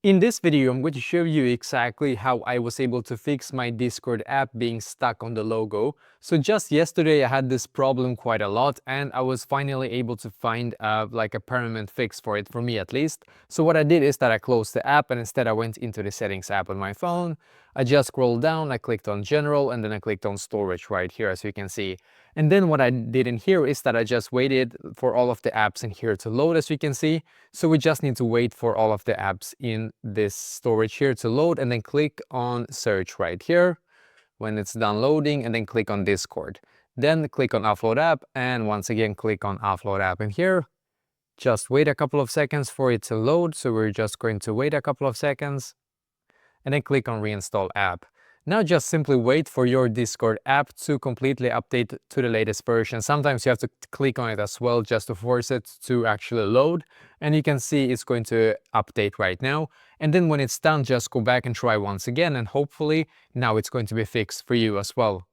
In this video, I'm going to show you exactly how I was able to fix my Discord app being stuck on the logo. So just yesterday, I had this problem quite a lot and I was finally able to find like a permanent fix for it, for me at least. So what I did is that I closed the app and instead I went into the settings app on my phone. I just scrolled down, I clicked on general and then I clicked on storage right here, as you can see. And then what I did in here is that I just waited for all of the apps in here to load, as you can see. So we just need to wait for all of the apps in this storage here to load and then click on search right here when it's done loading and then click on Discord. Then click on offload app and once again click on offload app in here. Just wait a couple of seconds for it to load. So we're just going to wait a couple of seconds and then click on reinstall app. Now just simply wait for your Discord app to completely update to the latest version. Sometimes you have to click on it as well just to force it to actually load. And you can see it's going to update right now. And then when it's done, just go back and try once again and hopefully now it's going to be fixed for you as well.